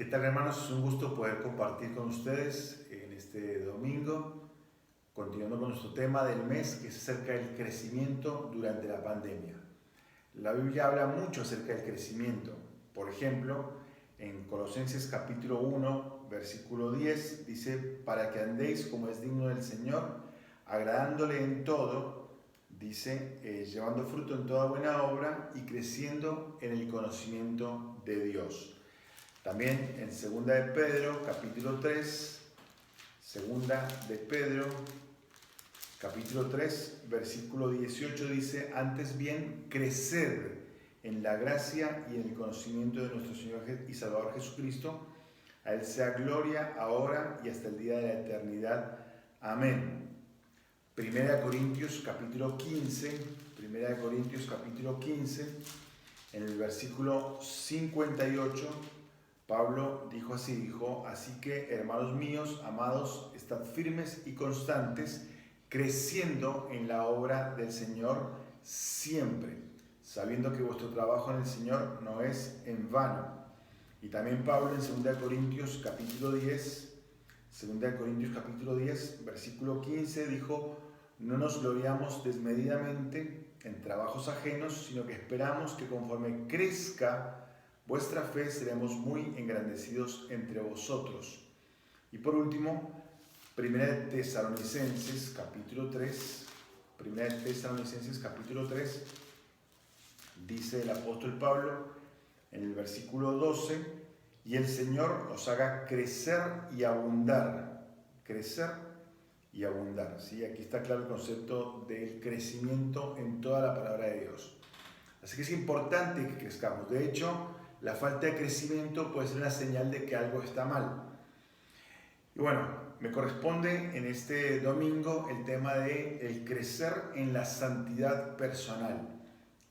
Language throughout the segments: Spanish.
¿Qué tal, hermanos? Es un gusto poder compartir con ustedes en este domingo, continuando con nuestro tema del mes, que es acerca del crecimiento durante la pandemia. La Biblia habla mucho acerca del crecimiento. Por ejemplo, en Colosenses capítulo 1, versículo 10, dice: para que andéis como es digno del Señor, agradándole en todo, dice, llevando fruto en toda buena obra y creciendo en el conocimiento de Dios. También en Segunda de Pedro, capítulo 3, Segunda de Pedro, capítulo 3, versículo 18 dice: antes bien, creced en la gracia y en el conocimiento de nuestro Señor y Salvador Jesucristo. A Él sea gloria ahora y hasta el día de la eternidad. Amén. Primera de Corintios, capítulo 15, Primera de Corintios, capítulo 15, en el versículo 58, Pablo dijo así, así que, hermanos míos, amados, estad firmes y constantes, creciendo en la obra del Señor siempre, sabiendo que vuestro trabajo en el Señor no es en vano. Y también Pablo en 2 Corintios capítulo 10, 2 Corintios capítulo 10, versículo 15 dijo: no nos gloriamos desmedidamente en trabajos ajenos, sino que esperamos que conforme crezca vuestra fe, seremos muy engrandecidos entre vosotros. Y por último, Primera de Tesalonicenses capítulo 3, Primera de Tesalonicenses capítulo 3, dice el apóstol Pablo en el versículo 12: y el Señor os haga crecer y abundar. Crecer y abundar. ¿Sí? Aquí está claro el concepto del crecimiento en toda la palabra de Dios. Así que es importante que crezcamos. De hecho, la falta de crecimiento puede ser una señal de que algo está mal. Y bueno, me corresponde en este domingo el tema de el crecer en la santidad personal.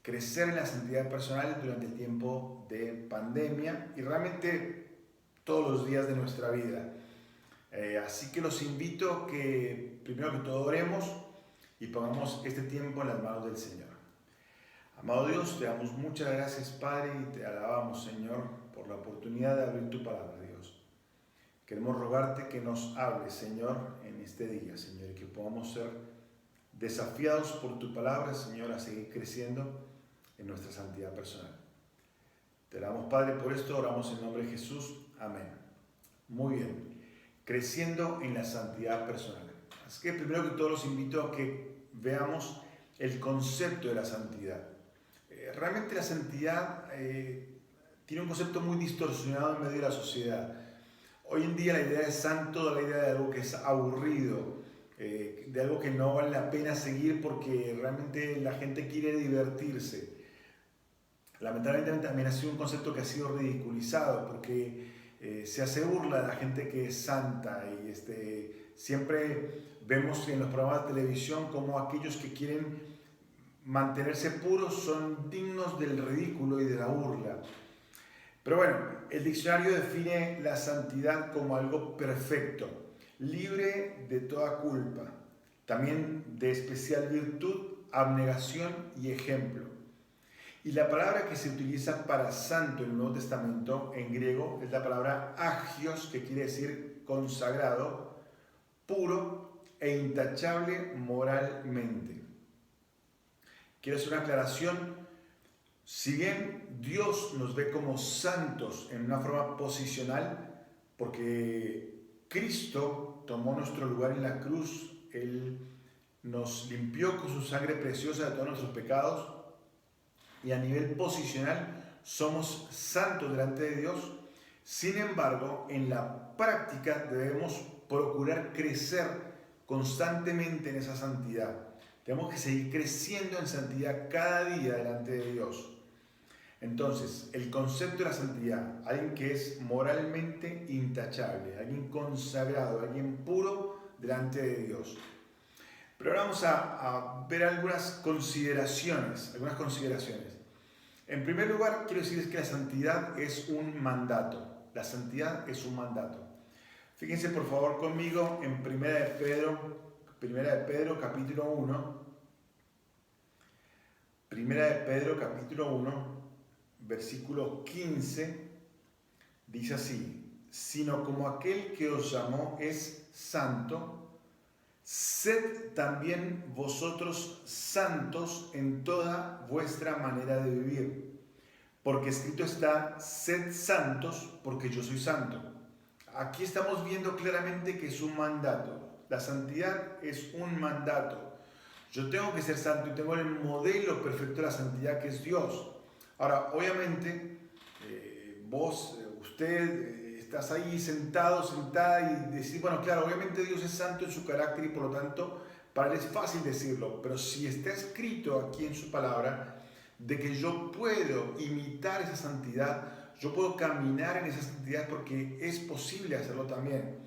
Crecer en la santidad personal durante el tiempo de pandemia y realmente todos los días de nuestra vida. Así que los invito a que primero que todo oremos y pongamos este tiempo en las manos del Señor. Amado Dios, te damos muchas gracias, Padre, y te alabamos, Señor, por la oportunidad de abrir tu palabra, Dios. Queremos rogarte que nos hables, Señor, en este día, Señor, y que podamos ser desafiados por tu palabra, Señor, a seguir creciendo en nuestra santidad personal. Te damos, Padre, por esto oramos en nombre de Jesús. Amén. Muy bien. Creciendo en la santidad personal. Así que primero que todo los invito a que veamos el concepto de la santidad. Realmente la santidad tiene un concepto muy distorsionado en medio de la sociedad. Hoy en día la idea de santo da la idea de algo que es aburrido, de algo que no vale la pena seguir porque realmente la gente quiere divertirse. Lamentablemente también ha sido un concepto que ha sido ridiculizado porque se hace burla de la gente que es santa y siempre vemos en los programas de televisión como aquellos que quieren mantenerse puros son dignos del ridículo y de la burla. Pero bueno, el diccionario define la santidad como algo perfecto, libre de toda culpa, también de especial virtud, abnegación y ejemplo. Y la palabra que se utiliza para santo en el Nuevo Testamento en griego es la palabra agios, que quiere decir consagrado, puro e intachable moralmente. Quiero hacer una aclaración. Si bien Dios nos ve como santos en una forma posicional, porque Cristo tomó nuestro lugar en la cruz, Él nos limpió con su sangre preciosa de todos nuestros pecados, y a nivel posicional somos santos delante de Dios. Sin embargo, en la práctica debemos procurar crecer constantemente en esa santidad. Tenemos que seguir creciendo en santidad cada día delante de Dios. Entonces, el concepto de la santidad, alguien que es moralmente intachable, alguien consagrado, alguien puro delante de Dios. Pero ahora vamos a ver algunas consideraciones. En primer lugar, quiero decirles que la santidad es un mandato. La santidad es un mandato. Fíjense por favor conmigo en Primera de Pedro capítulo 1. Primera de Pedro capítulo 1, versículo 15, Dice así: sino como aquel que os llamó es santo, sed también vosotros santos en toda vuestra manera de vivir. Porque escrito está: sed santos porque yo soy santo. Aquí estamos viendo claramente que es un mandato. La santidad es un mandato. Yo tengo que ser santo y tengo el modelo perfecto de la santidad, que es Dios. Ahora, obviamente, usted estás ahí sentado, sentada y decís, bueno, claro, obviamente Dios es santo en su carácter y por lo tanto para él es fácil decirlo, pero si está escrito aquí en su palabra de que yo puedo imitar esa santidad, yo puedo caminar en esa santidad porque es posible hacerlo también,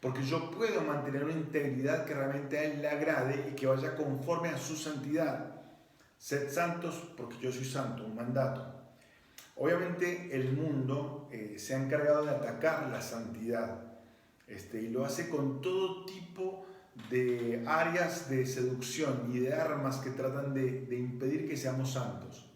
porque yo puedo mantener una integridad que realmente a él le agrade y que vaya conforme a su santidad. Sed santos porque yo soy santo, un mandato. Obviamente el mundo se ha encargado de atacar la santidad y lo hace con todo tipo de áreas de seducción y de armas que tratan de impedir que seamos santos.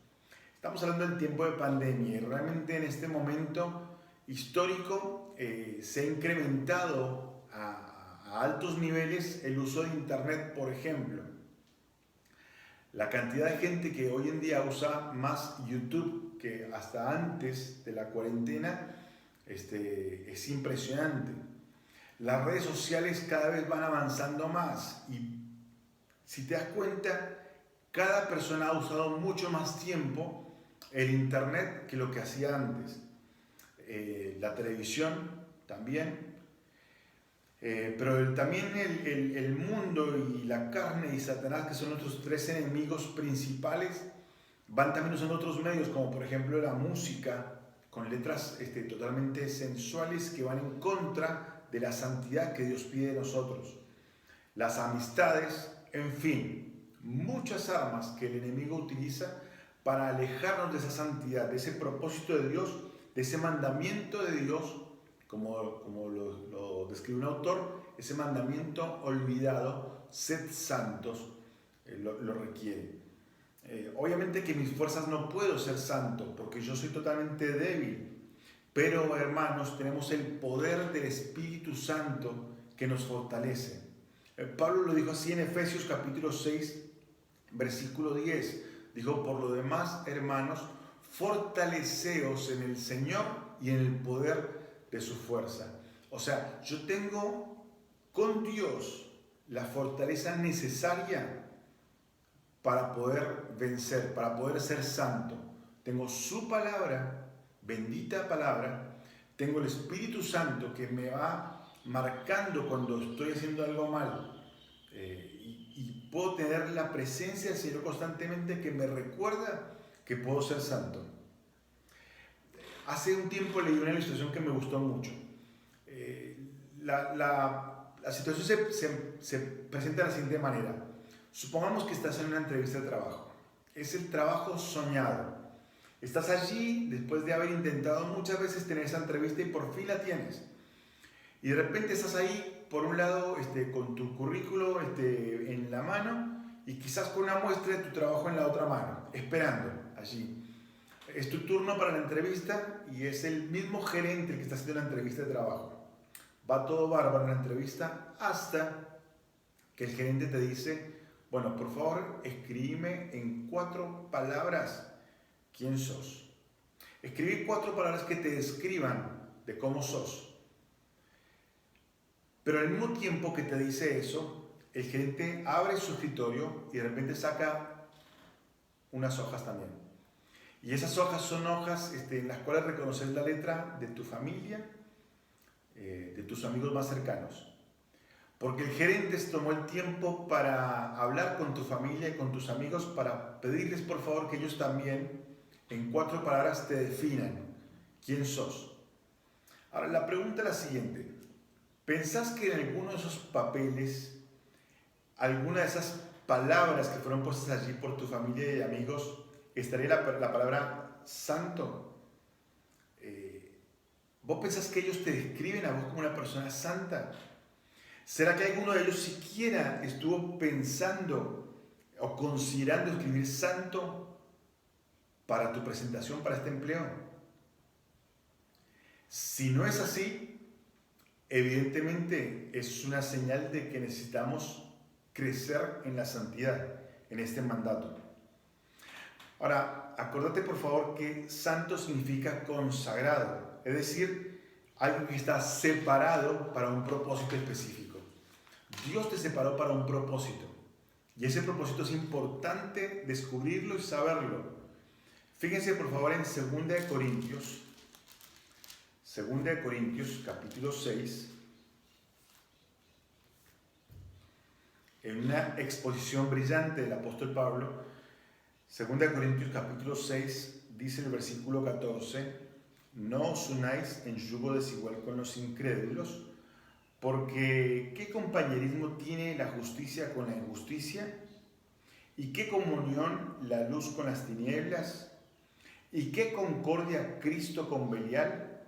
Estamos hablando del tiempo de pandemia y realmente en este momento histórico se ha incrementado a altos niveles el uso de Internet, por ejemplo. La cantidad de gente que hoy en día usa más YouTube que hasta antes de la cuarentena es impresionante. Las redes sociales cada vez van avanzando más y si te das cuenta, cada persona ha usado mucho más tiempo el Internet que lo que hacía antes. La televisión también. Pero también el mundo y la carne y Satanás, que son nuestros tres enemigos principales, van también usando otros medios, como por ejemplo la música, con letras totalmente sensuales que van en contra de la santidad que Dios pide de nosotros. Las amistades, en fin, muchas armas que el enemigo utiliza para alejarnos de esa santidad, de ese propósito de Dios, de ese mandamiento de Dios, como lo describe un autor, ese mandamiento olvidado, sed santos, lo requiere. Obviamente que mis fuerzas no puedo ser santo, porque yo soy totalmente débil, pero hermanos, tenemos el poder del Espíritu Santo que nos fortalece. Pablo lo dijo así en Efesios capítulo 6, versículo 10. Dijo: por lo demás, hermanos, fortaleceos en el Señor y en el poder de su fuerza. O sea, yo tengo con Dios la fortaleza necesaria para poder vencer, para poder ser santo. Tengo su palabra, bendita palabra, tengo el Espíritu Santo que me va marcando cuando estoy haciendo algo mal, y puedo tener la presencia del Señor constantemente que me recuerda que puedo ser santo. Hace un tiempo leí una ilustración que me gustó mucho. La situación se presenta de la siguiente manera. Supongamos que estás en una entrevista de trabajo. Es el trabajo soñado. Estás allí después de haber intentado muchas veces tener esa entrevista y por fin la tienes. Y de repente estás ahí, por un lado, con tu currículo en la mano y quizás con una muestra de tu trabajo en la otra mano, esperando allí. Es tu turno para la entrevista y es el mismo gerente el que está haciendo la entrevista de trabajo. Va todo bárbaro en la entrevista hasta que el gerente te dice: bueno, por favor, escríbeme en 4 palabras quién sos. Escribí 4 palabras que te describan de cómo sos. Pero al mismo tiempo que te dice eso, el gerente abre su escritorio y de repente saca unas hojas también. Y esas hojas son hojas en las cuales reconoces la letra de tu familia, de tus amigos más cercanos. Porque el gerente se tomó el tiempo para hablar con tu familia y con tus amigos para pedirles por favor que ellos también en 4 palabras te definan quién sos. Ahora la pregunta es la siguiente: ¿pensás que en alguno de esos papeles, alguna de esas palabras que fueron puestas allí por tu familia y amigos, estaría la palabra santo? ¿Vos pensás que ellos te describen a vos como una persona santa? ¿Será que alguno de ellos siquiera estuvo pensando o considerando escribir santo para tu presentación, para este empleo? Si no es así, evidentemente es una señal de que necesitamos crecer en la santidad, en este mandato. Ahora, acuérdate por favor que santo significa consagrado, es decir, algo que está separado para un propósito específico. Dios te separó para un propósito y ese propósito es importante descubrirlo y saberlo. Fíjense por favor en 2 Corintios capítulo 6, en una exposición brillante del apóstol Pablo. 2 Corintios capítulo 6 dice el versículo 14: no os unáis en yugo desigual con los incrédulos, porque ¿qué compañerismo tiene la justicia con la injusticia? ¿Y qué comunión la luz con las tinieblas? ¿Y qué concordia Cristo con Belial?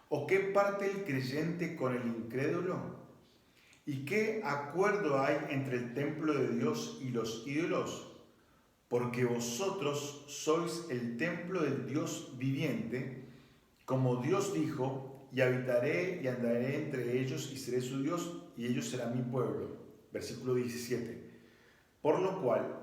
¿O qué parte el creyente con el incrédulo? ¿Y qué acuerdo hay entre el templo de Dios y los ídolos? Porque vosotros sois el templo del Dios viviente, como Dios dijo, y habitaré y andaré entre ellos y seré su Dios, y ellos serán mi pueblo. Versículo 17. Por lo cual,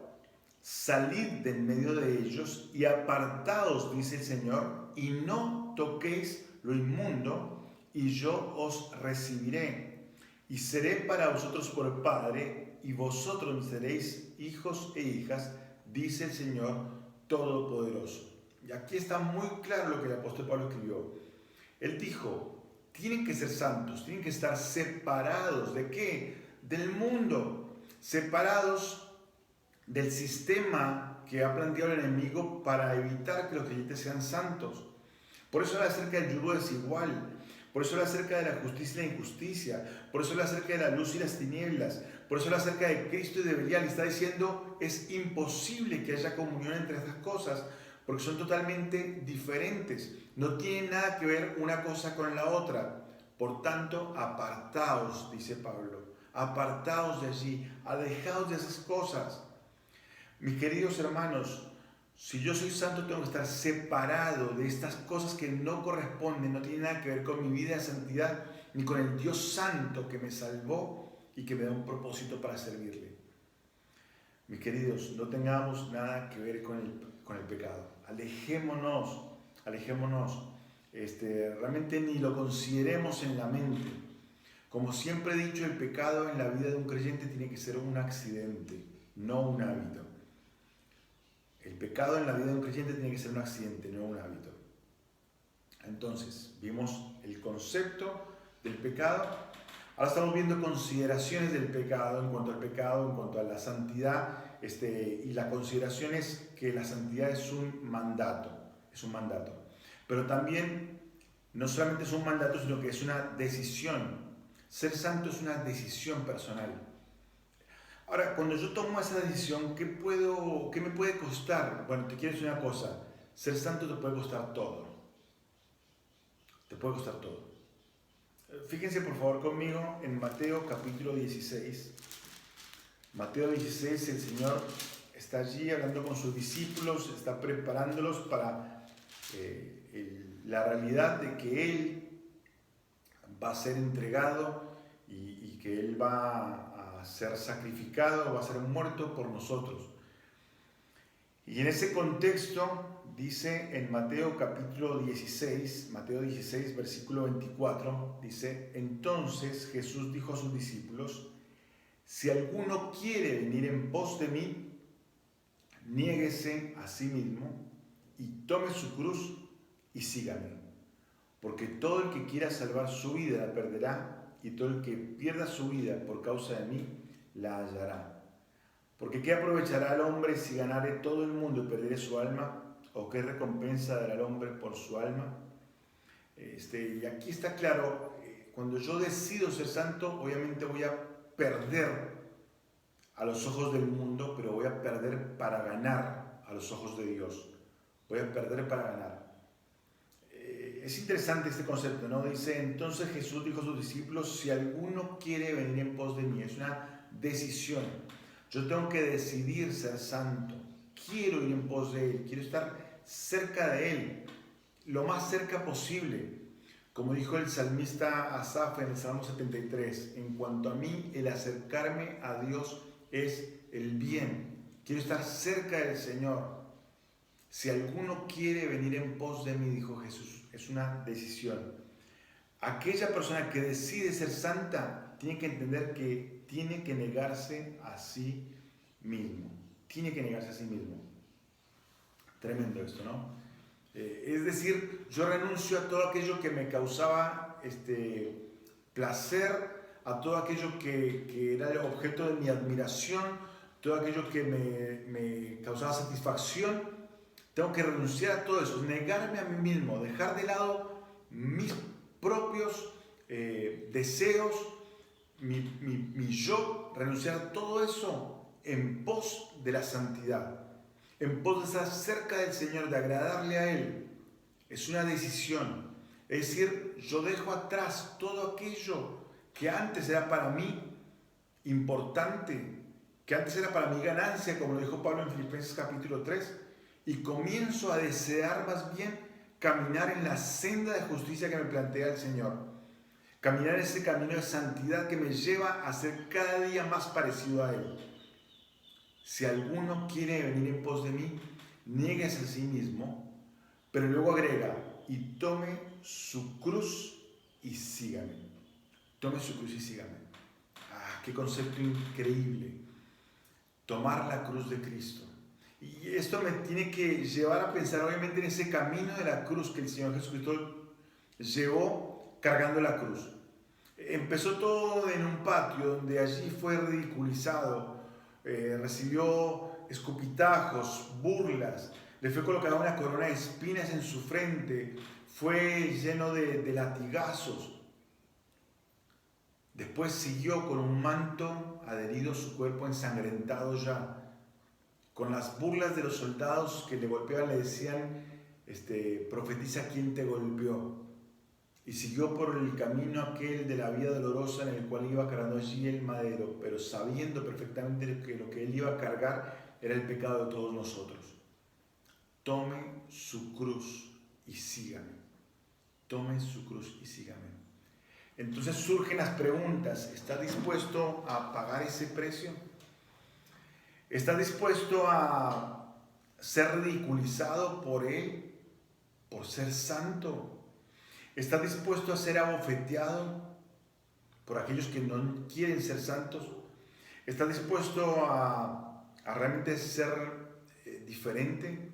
salid de en medio de ellos y apartaos, dice el Señor, y no toquéis lo inmundo, y yo os recibiré, y seré para vosotros por Padre, y vosotros me seréis hijos e hijas, dice el Señor Todopoderoso. Y aquí está muy claro lo que el apóstol Pablo escribió. Él dijo, tienen que ser santos, tienen que estar separados. ¿De qué? Del mundo, separados del sistema que ha planteado el enemigo para evitar que los creyentes sean santos. Por eso habla acerca del yugo desigual, por eso habla acerca de la justicia y la injusticia, por eso habla acerca de la luz y las tinieblas, por eso habla acerca de Cristo y de Belial. Y está diciendo, es imposible que haya comunión entre estas cosas, porque son totalmente diferentes, no tienen nada que ver una cosa con la otra. Por tanto, apartaos, dice Pablo, apartaos de allí, alejaos de esas cosas. Mis queridos hermanos, si yo soy santo, tengo que estar separado de estas cosas que no corresponden, no tienen nada que ver con mi vida de santidad, ni con el Dios santo que me salvó y que me da un propósito para servirle. Mis queridos, no tengamos nada que ver con el pecado. Alejémonos. Realmente ni lo consideremos en la mente. Como siempre he dicho, el pecado en la vida de un creyente tiene que ser un accidente, no un hábito. El pecado en la vida de un creyente tiene que ser un accidente, no un hábito. Entonces, vimos el concepto del pecado. Ahora estamos viendo consideraciones del pecado, en cuanto a la santidad, y la consideración es que la santidad es un mandato. Pero también, no solamente es un mandato, sino que es una decisión. Ser santo es una decisión personal. Ahora, cuando yo tomo esa decisión, ¿qué me puede costar? Bueno, te quiero decir una cosa, ser santo te puede costar todo. Te puede costar todo. Fíjense por favor conmigo en Mateo capítulo 16. Mateo 16, el Señor está allí hablando con sus discípulos, está preparándolos para la realidad de que Él va a ser entregado y que Él va a ser sacrificado, va a ser muerto por nosotros. Y en ese contexto dice en Mateo capítulo 16, Mateo 16 versículo 24, dice: entonces Jesús dijo a sus discípulos: si alguno quiere venir en pos de mí, niéguese a sí mismo y tome su cruz y sígame. Porque todo el que quiera salvar su vida la perderá, y todo el que pierda su vida por causa de mí la hallará. Porque ¿qué aprovechará al hombre si ganare todo el mundo y perdiere su alma? ¿O qué recompensa dará al hombre por su alma? Y aquí está claro, cuando yo decido ser santo, obviamente voy a perder a los ojos del mundo, pero voy a perder para ganar a los ojos de Dios. Voy a perder para ganar. Es interesante este concepto, ¿no? Dice, entonces Jesús dijo a sus discípulos: si alguno quiere venir en pos de mí, es una decisión. Yo tengo que decidir ser santo. Quiero ir en pos de Él, quiero estar cerca de Él, lo más cerca posible. Como dijo el salmista Asaf en el Salmo 73, en cuanto a mí, el acercarme a Dios es el bien. Quiero estar cerca del Señor. Si alguno quiere venir en pos de mí, dijo Jesús, es una decisión. Aquella persona que decide ser santa tiene que entender que tiene que negarse a sí mismo. Tiene que negarse a sí mismo. Tremendo esto, ¿no? Es decir, yo renuncio a todo aquello que me causaba placer, a todo aquello que era el objeto de mi admiración, todo aquello que me causaba satisfacción. Tengo que renunciar a todo eso, negarme a mí mismo, dejar de lado mis propios deseos, mi yo, renunciar a todo eso en pos de la santidad. En pos de estar cerca del Señor, de agradarle a Él. Es una decisión. Es decir, yo dejo atrás todo aquello que antes era para mí importante, que antes era para mi ganancia, como lo dijo Pablo en Filipenses capítulo 3, y comienzo a desear más bien caminar en la senda de justicia que me plantea el Señor. Caminar en ese camino de santidad que me lleva a ser cada día más parecido a Él. Si alguno quiere venir en pos de mí, niéguese a sí mismo, pero luego agrega, y tome su cruz y sígame. Tome su cruz y sígame. ¡Ah, qué concepto increíble! Tomar la cruz de Cristo. Y esto me tiene que llevar a pensar obviamente en ese camino de la cruz que el Señor Jesucristo llevó cargando la cruz. Empezó todo en un patio donde allí fue ridiculizado, recibió escupitajos, burlas, le fue colocada una corona de espinas en su frente, fue lleno de latigazos. Después siguió con un manto adherido a su cuerpo ensangrentado ya, con las burlas de los soldados que le golpeaban, le decían, profetiza quién te golpeó. Y siguió por el camino aquel de la vida dolorosa en el cual iba cargando allí el madero, pero sabiendo perfectamente que lo que él iba a cargar era el pecado de todos nosotros. Tome su cruz y sígame. Tome su cruz y sígame. Entonces surgen las preguntas. ¿Estás dispuesto a pagar ese precio? ¿Estás dispuesto a ser ridiculizado por Él, por ser santo? ¿Estás dispuesto a ser abofeteado por aquellos que no quieren ser santos? ¿Estás dispuesto a realmente ser diferente?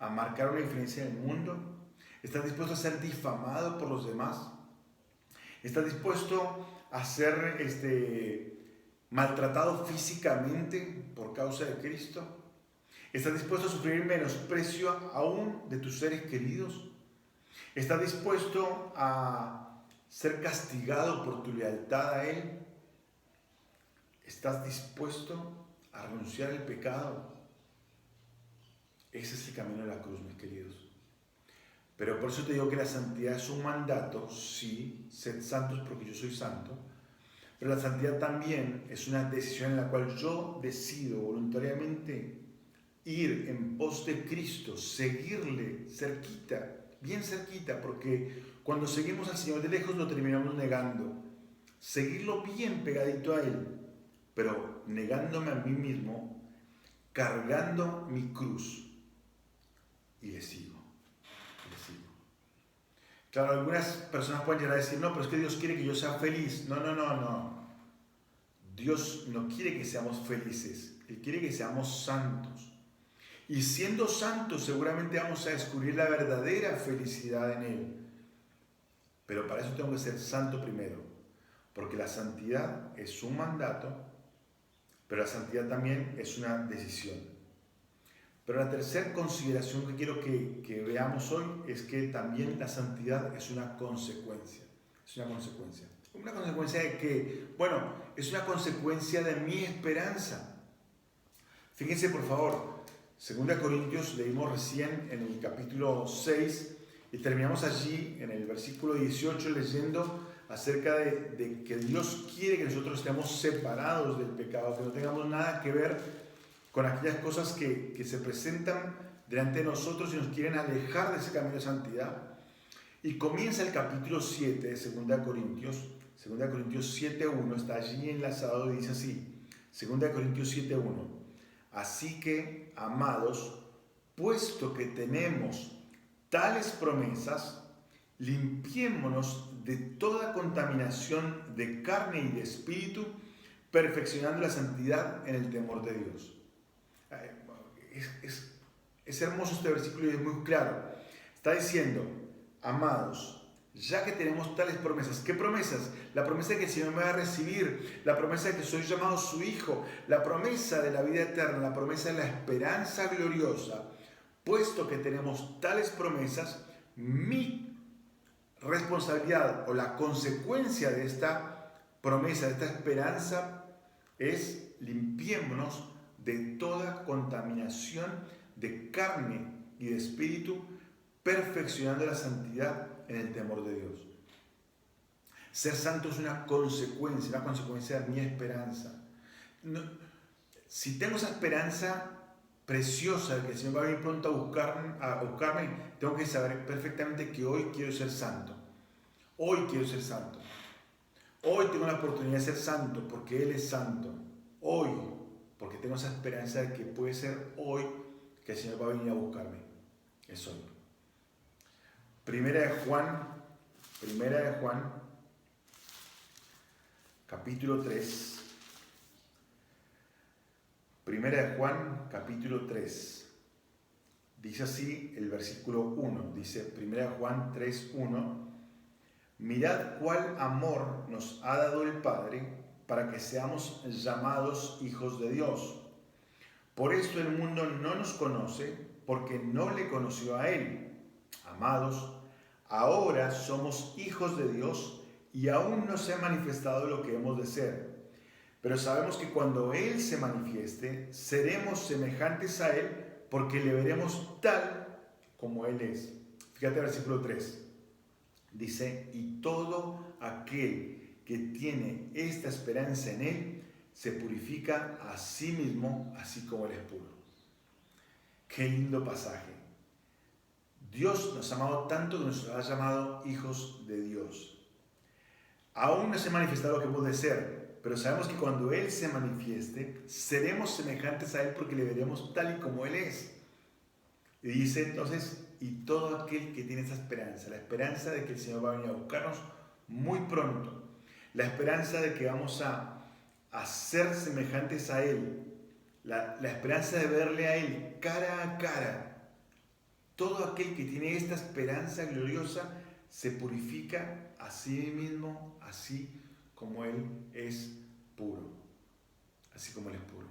¿A marcar una diferencia en el mundo? ¿Estás dispuesto a ser difamado por los demás? ¿Estás dispuesto a ser maltratado físicamente por causa de Cristo? ¿Estás dispuesto a sufrir menosprecio aún de tus seres queridos? ¿Estás dispuesto a ser castigado por tu lealtad a Él? ¿Estás dispuesto a renunciar al pecado? Ese es el camino de la cruz, mis queridos. Pero por eso te digo que la santidad es un mandato, sí, sed santos porque yo soy santo, pero la santidad también es una decisión en la cual yo decido voluntariamente ir en pos de Cristo, seguirle cerquita, bien cerquita, porque cuando seguimos al Señor de lejos lo terminamos negando. Seguirlo bien pegadito a Él, pero negándome a mí mismo, cargando mi cruz, y le sigo. Claro, algunas personas pueden llegar a decir, no, pero es que Dios quiere que yo sea feliz. No. Dios no quiere que seamos felices, Él quiere que seamos santos. Y siendo santos seguramente vamos a descubrir la verdadera felicidad en Él. Pero para eso tengo que ser santo primero, porque la santidad es un mandato, pero la santidad también es una decisión. Pero la tercera consideración que quiero que veamos hoy es que también la santidad es una consecuencia. Es una consecuencia. ¿Una consecuencia de qué? Bueno, es una consecuencia de mi esperanza. Fíjense por favor, 2 Corintios leímos recién en el capítulo 6 y terminamos allí en el versículo 18 leyendo acerca de que Dios quiere que nosotros estemos separados del pecado, que no tengamos nada que ver con aquellas cosas que se presentan delante de nosotros y nos quieren alejar de ese camino de santidad. Y comienza el capítulo 7 de 2 Corintios, 2 Corintios 7.1, está allí enlazado y dice así, 2 Corintios 7.1, así que, amados, puesto que tenemos tales promesas, limpiémonos de toda contaminación de carne y de espíritu, perfeccionando la santidad en el temor de Dios. Es hermoso este versículo y es muy claro. Está diciendo, amados, ya que tenemos tales promesas. ¿Qué promesas? La promesa de que el Señor me va a recibir, la promesa de que soy llamado su hijo, la promesa de la vida eterna, la promesa de la esperanza gloriosa. Puesto que tenemos tales promesas, mi responsabilidad o la consecuencia de esta promesa, de esta esperanza, es limpiémonos de toda contaminación de carne y de espíritu, perfeccionando la santidad en el temor de Dios. Ser santo es una consecuencia de mi esperanza. Si tengo esa esperanza preciosa de que el Señor va a venir pronto a buscarme, tengo que saber perfectamente que hoy quiero ser santo. Hoy quiero ser santo. Hoy tengo la oportunidad de ser santo porque Él es santo. Hoy, porque tengo esa esperanza de que puede ser hoy que el Señor va a venir a buscarme. Es hoy. Primera de Juan, capítulo 3. Primera de Juan, capítulo 3. Dice así el versículo 1. Dice, Primera de Juan 3:1. Mirad cuál amor nos ha dado el Padre para que seamos llamados hijos de Dios. Por esto el mundo no nos conoce, porque no le conoció a Él. Amados, ahora somos hijos de Dios y aún no se ha manifestado lo que hemos de ser. Pero sabemos que cuando Él se manifieste, seremos semejantes a Él porque le veremos tal como Él es. Fíjate el versículo 3. Dice, y todo aquel que tiene esta esperanza en Él, se purifica a sí mismo, así como Él es puro. Qué lindo pasaje. Dios nos ha amado tanto que nos ha llamado hijos de Dios. Aún no se ha manifestado lo que hemos de ser, pero sabemos que cuando Él se manifieste, seremos semejantes a Él porque le veremos tal y como Él es. Y dice entonces, y todo aquel que tiene esa esperanza, la esperanza de que el Señor va a venir a buscarnos muy pronto, la esperanza de que vamos a ser semejantes a Él, la esperanza de verle a Él cara a cara. Todo aquel que tiene esta esperanza gloriosa se purifica a sí mismo, así como Él es puro. Así como Él es puro.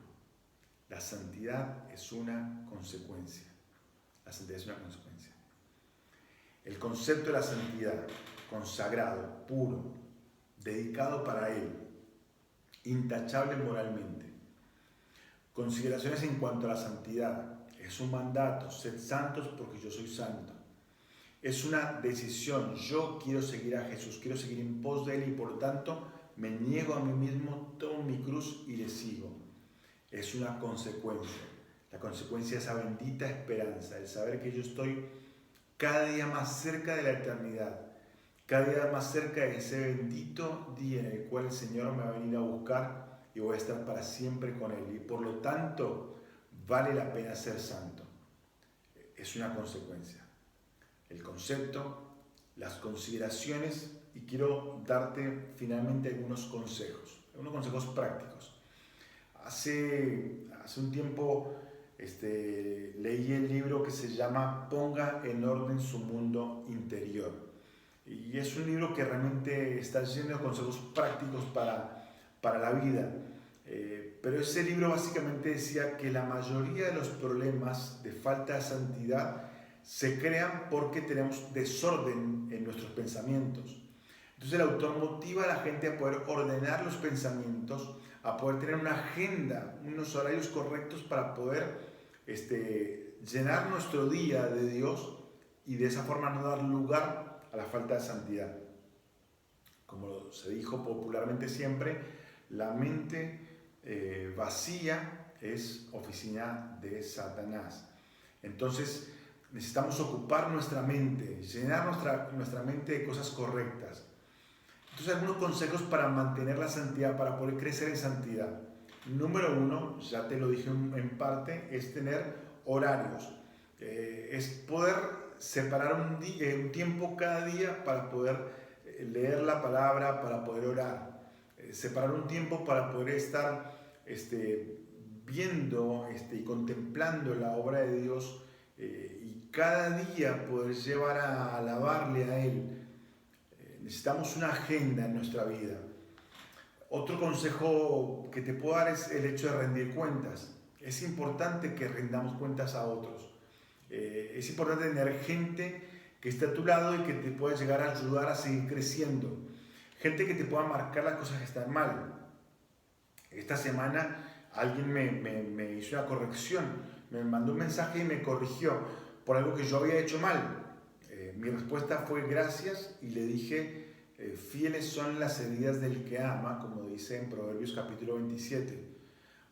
La santidad es una consecuencia. La santidad es una consecuencia. El concepto de la santidad, consagrado, puro, dedicado para Él, intachable moralmente. Consideraciones en cuanto a la santidad. Es un mandato, sed santos porque yo soy santo. Es una decisión, yo quiero seguir a Jesús, quiero seguir en pos de Él y por tanto me niego a mí mismo, tomo mi cruz y le sigo. Es una consecuencia, la consecuencia de esa bendita esperanza, el saber que yo estoy cada día más cerca de la eternidad, cada día más cerca de ese bendito día en el cual el Señor me va a venir a buscar y voy a estar para siempre con Él. Y por lo tanto, vale la pena ser santo. Es una consecuencia. El concepto, las consideraciones, y quiero darte finalmente algunos consejos prácticos. Hace un tiempo leí el libro que se llama Ponga en orden su mundo interior. Y es un libro que realmente está lleno de consejos prácticos para la vida. Pero ese libro básicamente decía que la mayoría de los problemas de falta de santidad se crean porque tenemos desorden en nuestros pensamientos. Entonces el autor motiva a la gente a poder ordenar los pensamientos, a poder tener una agenda, unos horarios correctos para poder llenar nuestro día de Dios y de esa forma no dar lugar a la falta de santidad. Como se dijo popularmente siempre, la mente vacía es oficina de Satanás. Entonces, necesitamos ocupar nuestra mente, llenar nuestra mente de cosas correctas. Entonces, algunos consejos para mantener la santidad, para poder crecer en santidad. Número 1, ya te lo dije en parte, es tener horarios. Es poder separar un tiempo cada día para poder leer la palabra, para poder orar. Separar un tiempo para poder estar viendo y contemplando la obra de Dios y cada día poder llevar a alabarle a Él. Necesitamos una agenda en nuestra vida. Otro consejo que te puedo dar es el hecho de rendir cuentas. Es importante que rendamos cuentas a otros. Es importante tener gente que esté a tu lado y que te pueda llegar a ayudar a seguir creciendo. Gente que te pueda marcar las cosas que están mal. Esta semana alguien me hizo una corrección, me mandó un mensaje y me corrigió por algo que yo había hecho mal. Mi respuesta fue gracias y le dije, fieles son las heridas del que ama, como dice en Proverbios capítulo 27.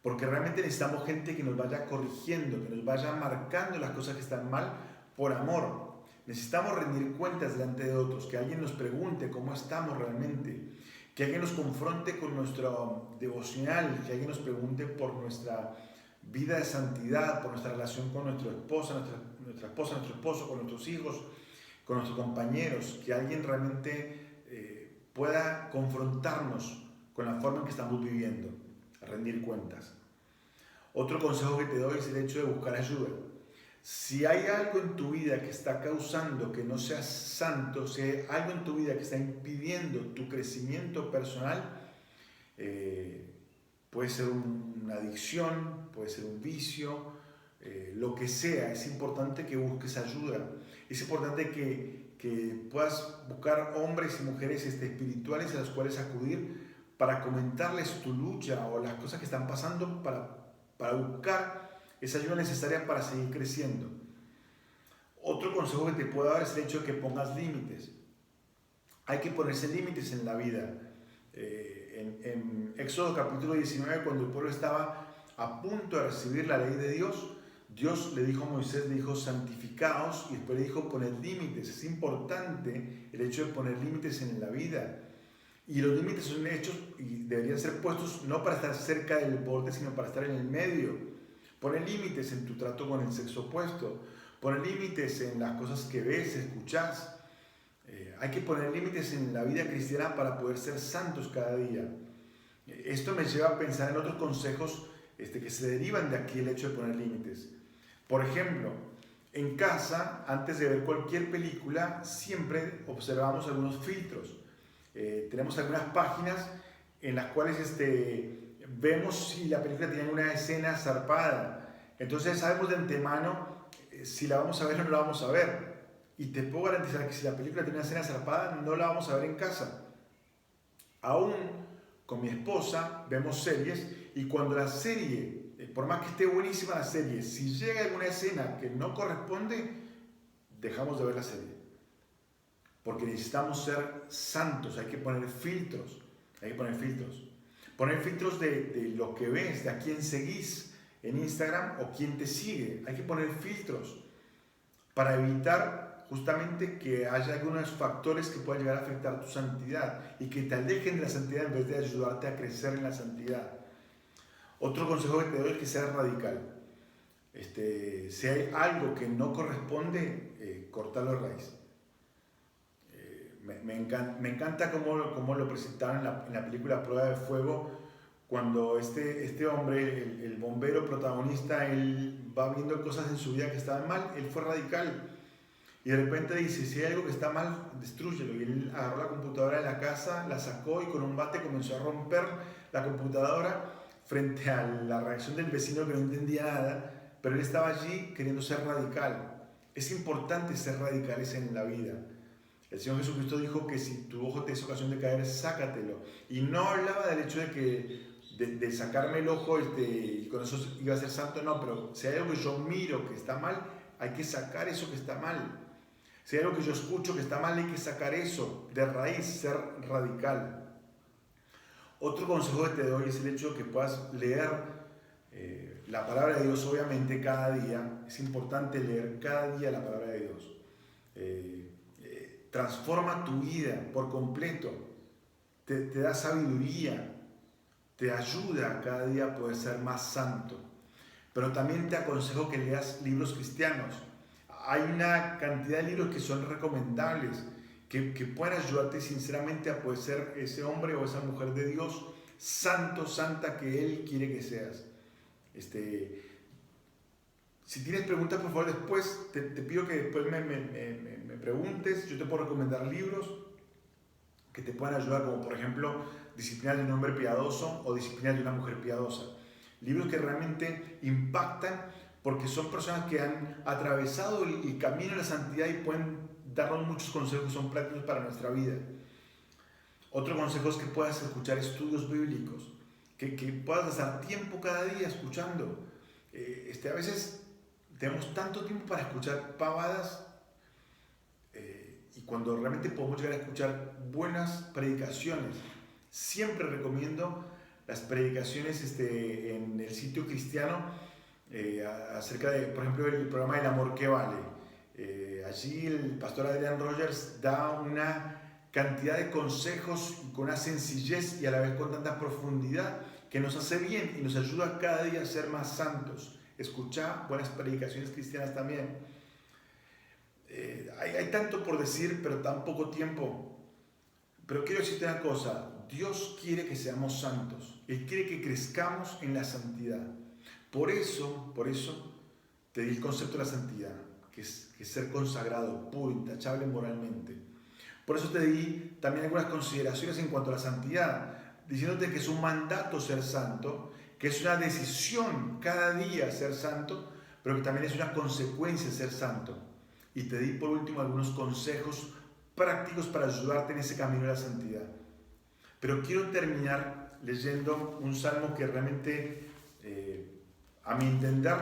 Porque realmente necesitamos gente que nos vaya corrigiendo, que nos vaya marcando las cosas que están mal por amor. Necesitamos rendir cuentas delante de otros, que alguien nos pregunte cómo estamos realmente, que alguien nos confronte con nuestro devocional, que alguien nos pregunte por nuestra vida de santidad, por nuestra relación con nuestra esposa, nuestro esposo, con nuestros hijos, con nuestros compañeros, que alguien realmente pueda confrontarnos con la forma en que estamos viviendo, a rendir cuentas. Otro consejo que te doy es el hecho de buscar ayuda. Si hay algo en tu vida que está causando que no seas santo, si hay algo en tu vida que está impidiendo tu crecimiento personal, puede ser una adicción, puede ser un vicio, lo que sea, es importante que busques ayuda. Es importante que puedas buscar hombres y mujeres espirituales a los cuales acudir para comentarles tu lucha o las cosas que están pasando para buscar esa ayuda necesaria para seguir creciendo. Otro consejo que te puedo dar es el hecho de que pongas límites. Hay que ponerse límites en la vida. En Éxodo capítulo 19, cuando el pueblo estaba a punto de recibir la ley de Dios, Dios le dijo a Moisés, le dijo santificaos, y después le dijo poned límites. Es importante el hecho de poner límites en la vida. Y los límites son hechos y deberían ser puestos no para estar cerca del borde, sino para estar en el medio. Poner límites en tu trato con el sexo opuesto. Poner límites en las cosas que ves, escuchas. Hay que poner límites en la vida cristiana para poder ser santos cada día. Esto me lleva a pensar en otros consejos que se derivan de aquí el hecho de poner límites. Por ejemplo, en casa, antes de ver cualquier película, siempre observamos algunos filtros. Tenemos algunas páginas en las cuales vemos si la película tiene una escena zarpada. Entonces sabemos de antemano si la vamos a ver o no la vamos a ver. Y te puedo garantizar que si la película tiene una escena zarpada, no la vamos a ver en casa. Aún con mi esposa vemos series y cuando la serie, por más que esté buenísima la serie, si llega alguna escena que no corresponde, dejamos de ver la serie. Porque necesitamos ser santos, hay que poner filtros. Poner filtros de lo que ves, de a quién seguís en Instagram o quién te sigue. Hay que poner filtros para evitar justamente que haya algunos factores que puedan llegar a afectar tu santidad y que te alejen de la santidad en vez de ayudarte a crecer en la santidad. Otro consejo que te doy es que seas radical. Si hay algo que no corresponde, cortalo de raíz. Me encanta cómo lo presentaron en la película Prueba de Fuego, cuando este hombre, el bombero protagonista, él va viendo cosas en su vida que estaban mal, él fue radical. Y de repente dice, si hay algo que está mal, destrúyelo. Y él agarró la computadora de la casa, la sacó y con un bate comenzó a romper la computadora frente a la reacción del vecino que no entendía nada, pero él estaba allí queriendo ser radical. Es importante ser radicales en la vida. El Señor Jesucristo dijo que si tu ojo te es ocasión de caer, sácatelo. Y no hablaba del hecho de sacarme el ojo y con eso iba a ser santo, no, pero si hay algo que yo miro que está mal, hay que sacar eso que está mal. Si hay algo que yo escucho que está mal, hay que sacar eso de raíz, ser radical. Otro consejo que te doy es el hecho de que puedas leer La palabra de Dios, obviamente, cada día, es importante leer cada día la palabra de Dios. Transforma tu vida por completo, te da sabiduría, te ayuda cada día a poder ser más santo. Pero también te aconsejo que leas libros cristianos. Hay una cantidad de libros que son recomendables, que pueden ayudarte sinceramente a poder ser ese hombre o esa mujer de Dios, santo, santa que Él quiere que seas. Si tienes preguntas, por favor, después te pido que después me preguntes. Yo te puedo recomendar libros que te puedan ayudar, como por ejemplo Disciplina de un hombre piadoso o Disciplina de una mujer piadosa. Libros que realmente impactan porque son personas que han atravesado el camino de la santidad y pueden darnos muchos consejos que son prácticos para nuestra vida. Otro consejo es que puedas escuchar estudios bíblicos, que puedas gastar tiempo cada día escuchando. A veces tenemos tanto tiempo para escuchar pavadas y cuando realmente podemos llegar a escuchar buenas predicaciones. Siempre recomiendo las predicaciones en el sitio cristiano acerca de, por ejemplo, el programa El Amor que Vale. Allí el pastor Adrian Rogers da una cantidad de consejos con una sencillez y a la vez con tanta profundidad que nos hace bien y nos ayuda cada día a ser más santos. Escucha buenas predicaciones cristianas también. Hay tanto por decir, pero tan poco tiempo. Pero quiero decirte una cosa, Dios quiere que seamos santos. Él quiere que crezcamos en la santidad. Por eso te di el concepto de la santidad, que es ser consagrado, puro, intachable moralmente. Por eso te di también algunas consideraciones en cuanto a la santidad, diciéndote que es un mandato ser santo, que es una decisión cada día ser santo, pero que también es una consecuencia ser santo. Y te di por último algunos consejos prácticos para ayudarte en ese camino de la santidad. Pero quiero terminar leyendo un salmo que realmente, a mi entender,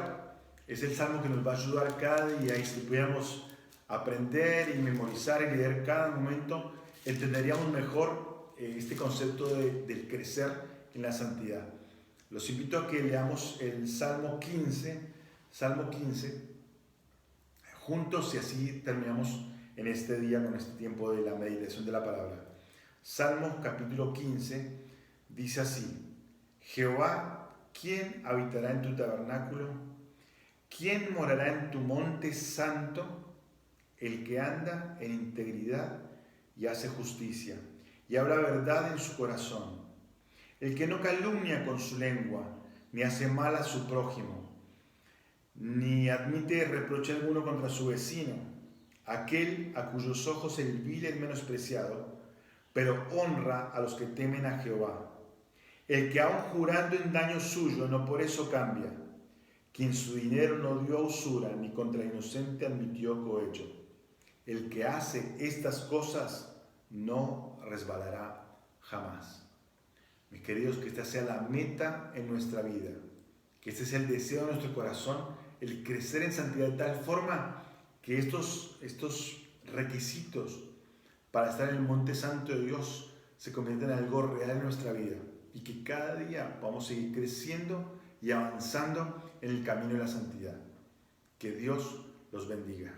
es el salmo que nos va a ayudar cada día, y si pudiéramos aprender y memorizar y leer cada momento, entenderíamos mejor este concepto del crecer en la santidad. Los invito a que leamos el Salmo 15 juntos y así terminamos en este día con este tiempo de la meditación de la palabra. Salmo capítulo 15 dice así: Jehová, ¿quién habitará en tu tabernáculo? ¿Quién morará en tu monte santo? El que anda en integridad y hace justicia, y habla verdad en su corazón. El que no calumnia con su lengua, ni hace mal a su prójimo, ni admite reproche alguno contra su vecino, aquel a cuyos ojos el vil es menospreciado, pero honra a los que temen a Jehová. El que aun jurando en daño suyo, no por eso cambia, quien su dinero no dio a usura, ni contra inocente admitió cohecho. El que hace estas cosas no resbalará jamás. Mis queridos, que esta sea la meta en nuestra vida, que este sea el deseo de nuestro corazón, el crecer en santidad de tal forma que estos requisitos para estar en el monte santo de Dios se conviertan en algo real en nuestra vida y que cada día vamos a seguir creciendo y avanzando en el camino de la santidad. Que Dios los bendiga.